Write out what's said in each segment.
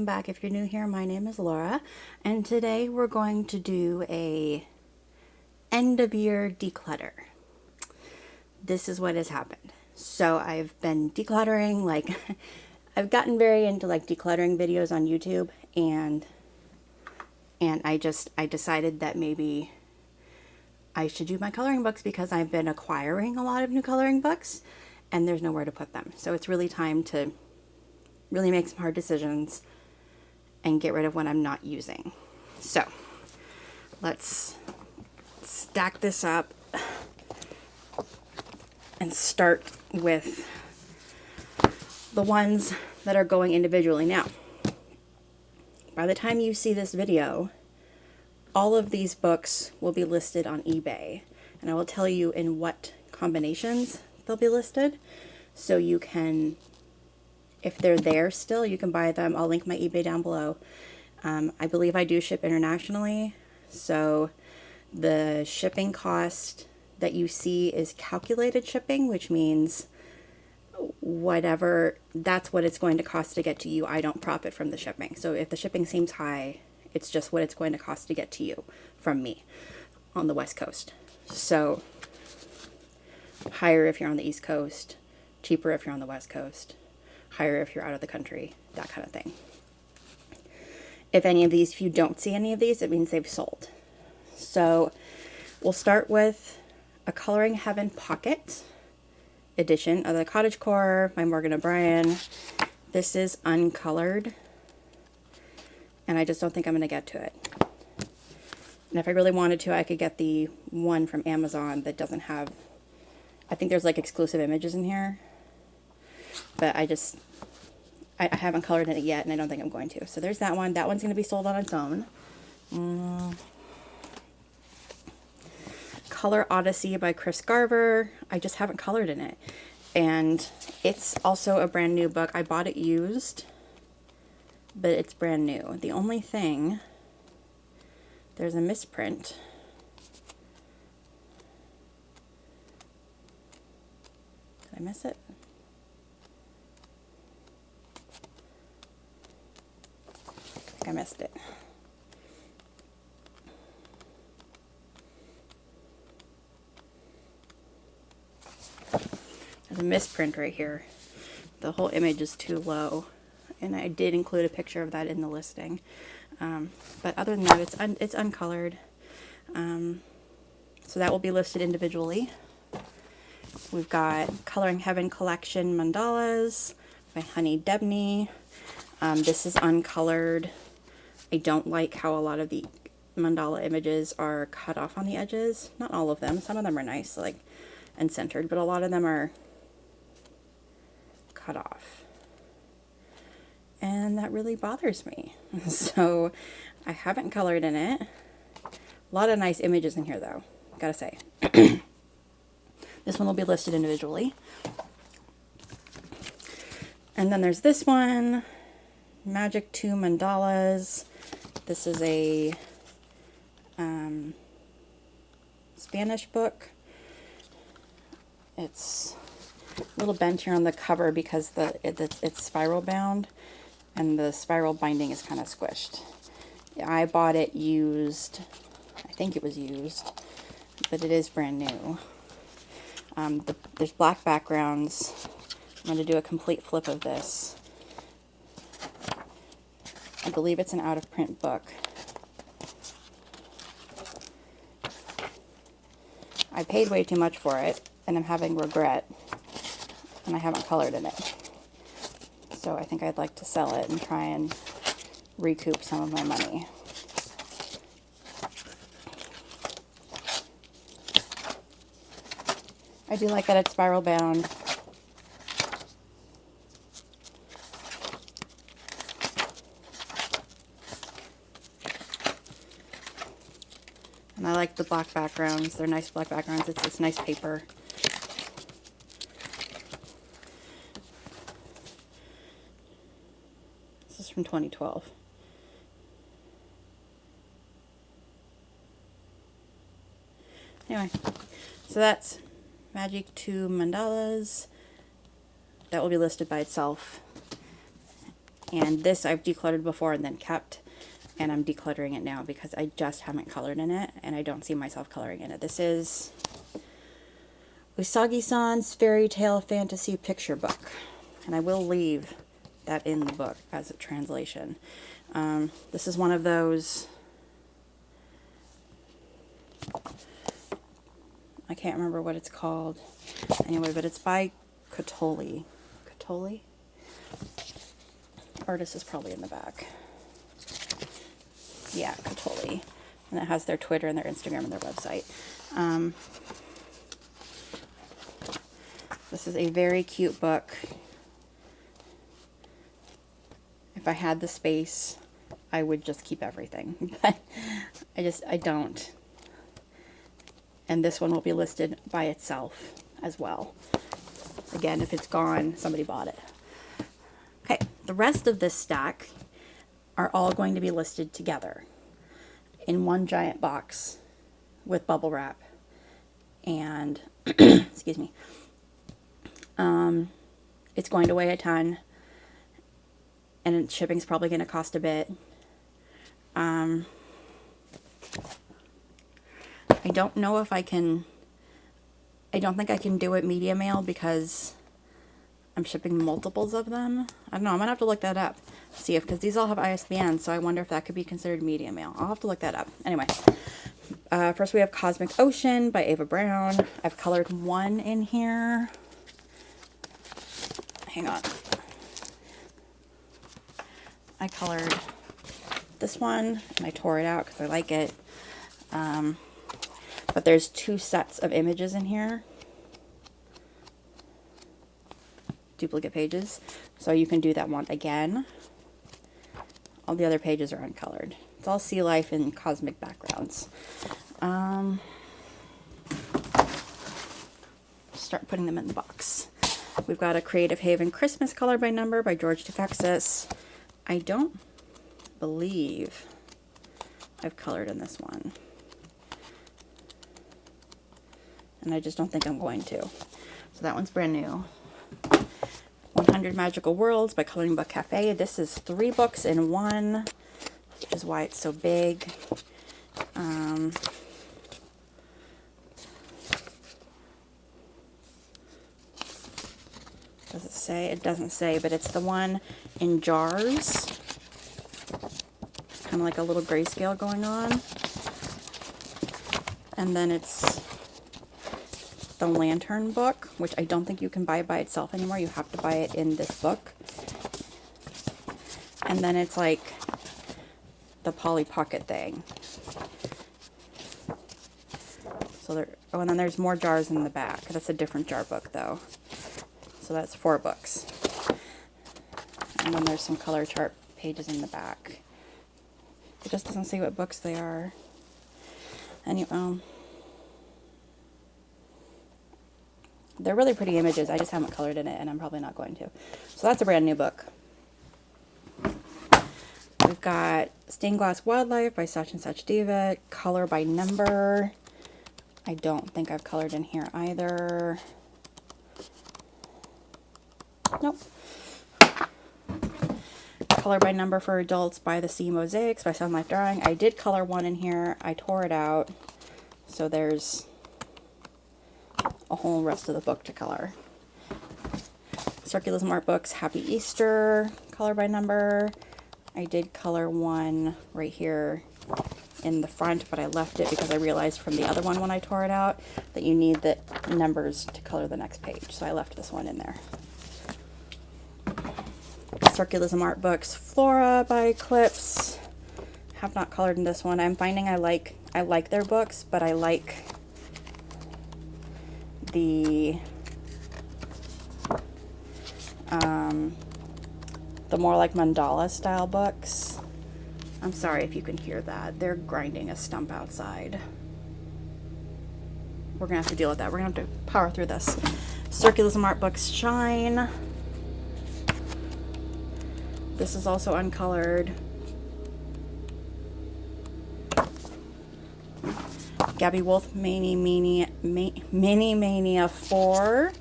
back. If you're new here, my name is Laura, and today we're going to do a end of year declutter. This is what has happened. So I've been decluttering, I've gotten very into decluttering videos on YouTube, and I decided that maybe I should do my coloring books because I've been acquiring a lot of new coloring books and there's nowhere to put them. So it's really time to really make some hard decisions and get rid of what I'm not using. So let's stack this up and start with the ones that are going individually. Now, by the time you see this video, all of these books will be listed on eBay, and I will tell you in what combinations they'll be listed, so you can, if they're there still, you can buy them. I'll link my eBay down below. I believe I do ship internationally, so the shipping cost that you see is calculated shipping, which means whatever, that's what it's going to cost to get to you. I don't profit from the shipping. So if the shipping seems high, it's just what it's going to cost to get to you from me on the West Coast. So higher if you're on the East Coast, cheaper if you're on the West Coast, higher if you're out of the country, that kind of thing. If you don't see any of these, it means they've sold. So we'll start with a Coloring Heaven Pocket edition of the Cottagecore by Morgan O'Brien. This is uncolored, and I just don't think I'm going to get to it. And if I really wanted to, I could get the one from Amazon that doesn't have, I think there's exclusive images in here, but I haven't colored in it yet, and I don't think I'm going to. So there's that one. That one's going to be sold on its own. Color Odyssey by Chris Garver. I just haven't colored in it. And it's also a brand new book. I bought it used, but it's brand new. The only thing, there's a misprint. Did I miss it? I think I missed it. There's a misprint right here. The whole image is too low, and I did include a picture of that in the listing. But other than that, it's uncolored. So that will be listed individually. We've got Coloring Heaven Collection Mandalas by Honey Debney. This is uncolored. I don't like how a lot of the mandala images are cut off on the edges. Not all of them. Some of them are nice, and centered, but a lot of them are cut off. And that really bothers me. So I haven't colored in it. A lot of nice images in here though, gotta say. This one will be listed individually. And then there's this one, Magic 2 Mandalas. This is a Spanish book. It's a little bent here on the cover because it's spiral bound, and the spiral binding is kind of squished. I bought it used. I think it was used, but it is brand new. There's black backgrounds. I'm going to do a complete flip of this. I believe it's an out-of-print book. I paid way too much for it, and I'm having regret, and I haven't colored in it. So I think I'd like to sell it and try and recoup some of my money. I do like that it's spiral bound. And I like the black backgrounds. They're nice black backgrounds. It's nice paper. This is from 2012. Anyway, so that's Magic 2 Mandalas. That will be listed by itself. And this I've decluttered before and then kept, and I'm decluttering it now because I just haven't colored in it, and I don't see myself coloring in it. This is Usagi-san's Fairy Tale Fantasy Picture Book, and I will leave that in the book as a translation. This is one of those, I can't remember what it's called anyway, but it's by Cotoli. Cotoli? Artist is probably in the back. Yeah, Cotoli. And it has their Twitter and their Instagram and their website. This is a very cute book. If I had the space, I would just keep everything. But I don't. And this one will be listed by itself as well. Again, if it's gone, somebody bought it. Okay, the rest of this stack are all going to be listed together in one giant box with bubble wrap. And, excuse me, it's going to weigh a ton, and shipping's probably going to cost a bit. I don't know if I can, I don't think I can do it media mail because I'm shipping multiples of them. I don't know, I'm going to have to look that up. See if, because these all have ISBN, so I wonder if that could be considered media mail. I'll have to look that up. Anyway, first we have Cosmic Ocean by Ava Brown. I've colored one in here. Hang on. I colored this one, and I tore it out because I like it. But there's two sets of images in here. Duplicate pages. So you can do that one again. All the other pages are uncolored. It's all sea life and cosmic backgrounds. Start putting them in the box. We've got a Creative Haven Christmas Color by Number by George Tefexis. I don't believe I've colored in this one. And I just don't think I'm going to. So that one's brand new. 100 Magical Worlds by Coloring Book Cafe. This is 3 books in one, which is why it's so big. Does it say? It doesn't say, but it's the one in jars. Kind of like a little grayscale going on. And then it's the Lantern book, which I don't think you can buy by itself anymore. You have to buy it in this book. And then it's like the Polly Pocket thing. So there, oh, and then there's more jars in the back. That's a different jar book though. So that's 4 books. And then there's some color chart pages in the back. It just doesn't say what books they are. Anyway, they're really pretty images. I just haven't colored in it, and I'm probably not going to. So that's a brand new book. We've got Stained Glass Wildlife by Such and Such Diva. Color by Number. I don't think I've colored in here either. Nope. Color by Number for Adults by The Sea Mosaics by Sun Life Drawing. I did color one in here. I tore it out. So there's a whole rest of the book to color. Circulism Art Books, Happy Easter, Color by Number. I did color one right here in the front, but I left it because I realized from the other one when I tore it out that you need the numbers to color the next page. So I left this one in there. Circulism Art Books, Flora by Eclipse. Have not colored in this one. I'm finding I like their books, but I like the more like mandala style books. I'm sorry if you can hear that. They're grinding a stump outside. We're gonna have to deal with that. We're gonna have to power through this. Circulism Art Books, Shine. This is also uncolored. Gabby Wolf Mini Mania 4,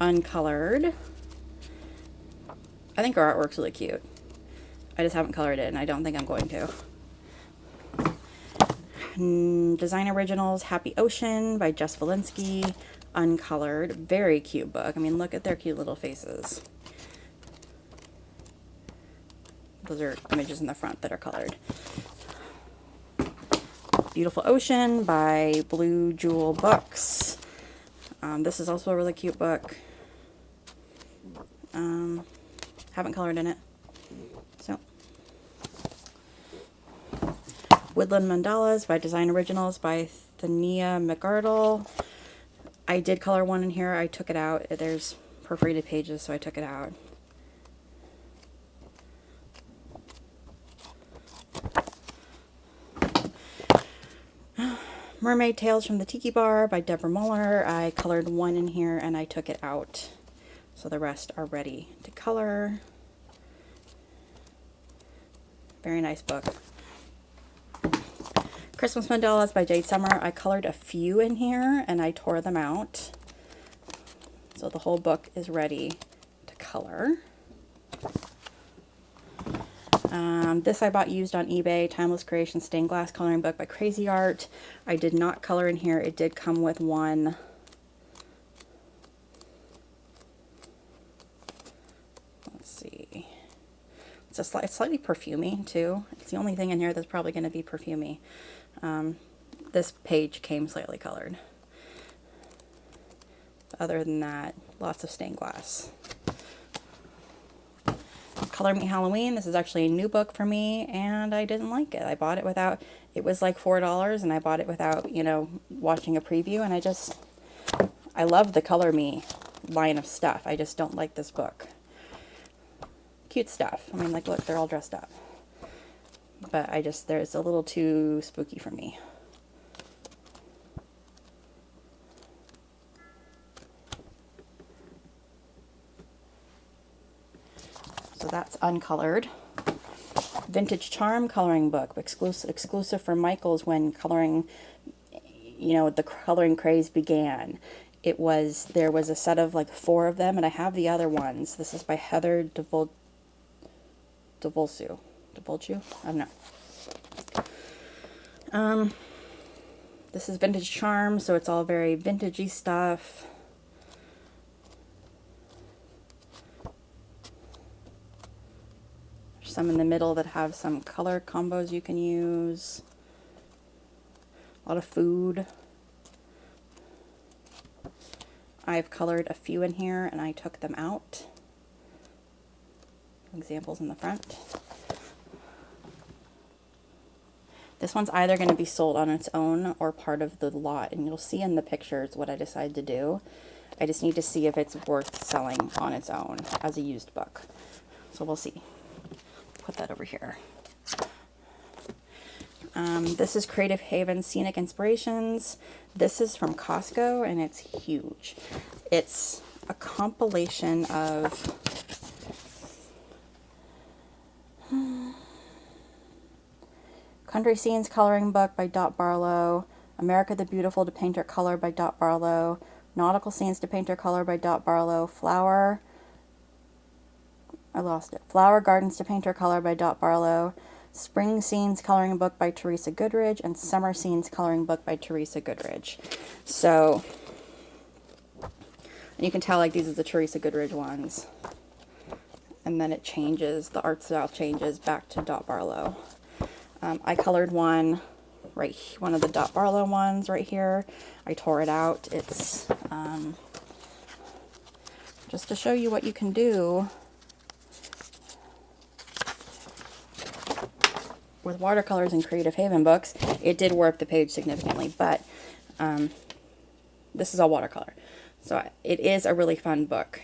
uncolored. I think her artwork's really cute. I just haven't colored it, and I don't think I'm going to. Design Originals, Happy Ocean by Jess Valinsky, uncolored. Very cute book. I mean, look at their cute little faces. Those are images in the front that are colored. Beautiful Ocean by Blue Jewel Books. This is also a really cute book. Haven't colored in it. So, Woodland Mandalas by Design Originals by Thania McArdle. I did color one in here. I took it out. There's perforated pages, so I took it out. Mermaid Tales from the Tiki Bar by Deborah Muller. I colored one in here and I took it out. So the rest are ready to color. Very nice book. Christmas Mandalas by Jade Summer. I colored a few in here and I tore them out. So the whole book is ready to color. This I bought used on eBay, Timeless Creation Stained Glass Coloring Book by Crazy Art. I did not color in here. It did come with one. Let's see. It's slightly perfumey too. It's the only thing in here that's probably going to be perfumey. This page came slightly colored. Other than that, lots of stained glass. Color Me Halloween. This is actually a new book for me, and I didn't like it. I bought it without, it was like $4, and I bought it without, you know, watching a preview, and I love the Color Me line of stuff. I just don't like this book. Cute stuff. I mean, like, look, they're all dressed up. But there's a little too spooky for me. So that's uncolored. Vintage Charm coloring book, exclusive for Michael's when coloring, you know, the coloring craze began. There was a set of like 4 of them, and I have the other ones. This is by Heather DeVolcu. I don't know. This is Vintage Charm, so it's all very vintagey stuff. Some in the middle that have some color combos you can use. A lot of food. I've colored a few in here and I took them out. Examples in the front. This one's either going to be sold on its own or part of the lot, and you'll see in the pictures what I decide to do. I just need to see if it's worth selling on its own as a used book. So we'll see. Put that over here. This is Creative Haven Scenic Inspirations. This is from Costco and it's huge. It's a compilation of Country Scenes Coloring Book by Dot Barlow, America the Beautiful to Paint or Color by Dot Barlow, Nautical Scenes to Paint or Color by Dot Barlow, Flower Gardens to Paint or Color by Dot Barlow, Spring Scenes Coloring Book by Teresa Goodridge, and Summer Scenes Coloring Book by Teresa Goodridge. So, and you can tell like these are the Teresa Goodridge ones. And then it changes, the art style changes back to Dot Barlow. I colored one of the Dot Barlow ones right here. I tore it out. It's just to show you what you can do with watercolors and Creative Haven books. It did warp the page significantly, but this is all watercolor. So it is a really fun book,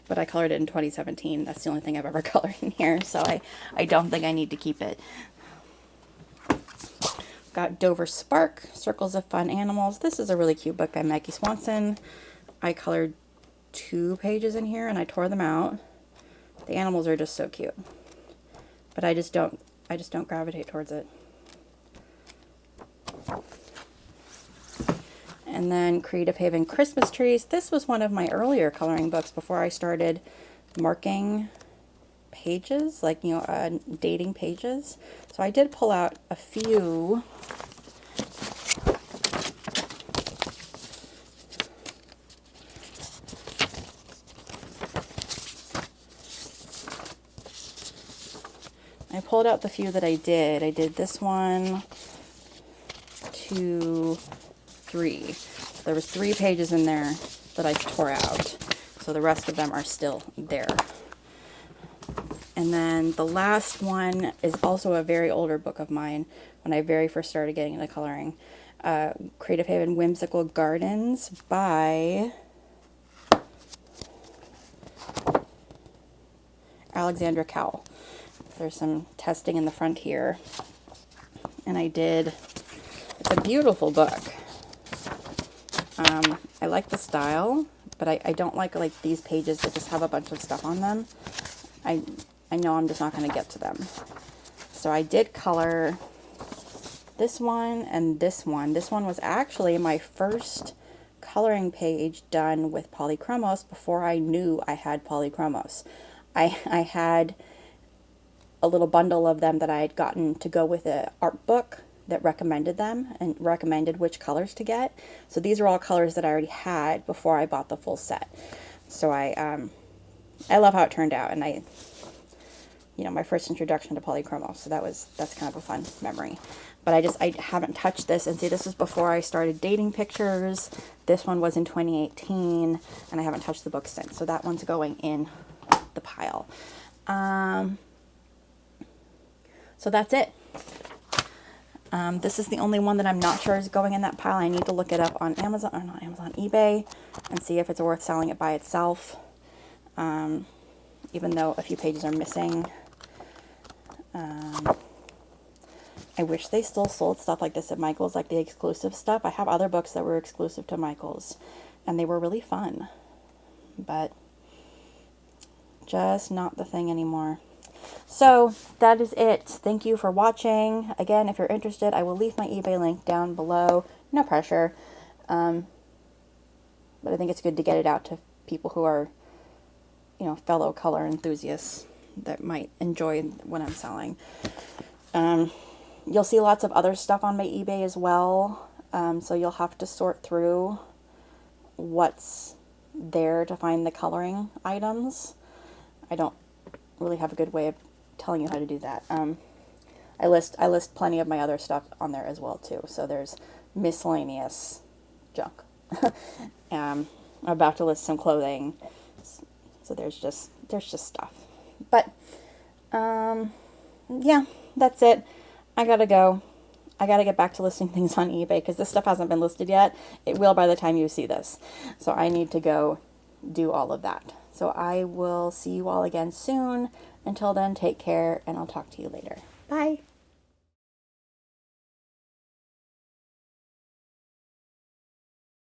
but I colored it in 2017. That's the only thing I've ever colored in here, so I don't think I need to keep it. Got Dover Spark, Circles of Fun Animals. This is a really cute book by Maggie Swanson. I colored 2 pages in here and I tore them out. The animals are just so cute, but I just don't gravitate towards it. And And then Creative Haven Christmas Trees. This was one of my earlier coloring books before I started marking pages, like, you know, dating pages. So I did pull out a few. I pulled out the few that I did. I did this one, 2, 3. There was 3 pages in there that I tore out. So the rest of them are still there. And then the last one is also a very older book of mine when I very first started getting into coloring. Creative Haven Whimsical Gardens by Alexandra Cowell. There's some testing in the front here. And it's a beautiful book. I like the style, but I don't like these pages that just have a bunch of stuff on them. I know I'm just not going to get to them. So I did color this one and this one. This one was actually my first coloring page done with polychromos before I knew I had polychromos. I had a little bundle of them that I had gotten to go with an art book that recommended them and recommended which colors to get. So these are all colors that I already had before I bought the full set. So I love how it turned out, and my first introduction to polychromos. So that's kind of a fun memory. But I haven't touched this, and see, this is before I started dating pictures. This one was in 2018, and I haven't touched the book since. So that one's going in the pile. So that's it. This is the only one that I'm not sure is going in that pile. I need to look it up on Amazon, or not Amazon, eBay, and see if it's worth selling it by itself. Even though a few pages are missing. I wish they still sold stuff like this at Michael's, like the exclusive stuff. I have other books that were exclusive to Michael's, and they were really fun. But just not the thing anymore. So that is it. Thank you for watching. Again, if you're interested, I will leave my eBay link down below. No pressure. But I think it's good to get it out to people who are, fellow color enthusiasts that might enjoy what I'm selling. You'll see lots of other stuff on my eBay as well. So you'll have to sort through what's there to find the coloring items. I don't really have a good way of telling you how to do that. I list plenty of my other stuff on there as well too. So there's miscellaneous junk. I'm about to list some clothing. So there's just stuff. But yeah, that's it. I gotta go. I gotta get back to listing things on eBay because this stuff hasn't been listed yet. It will by the time you see this. So I need to go do all of that. So I will see you all again soon. Until then, take care, and I'll talk to you later. Bye.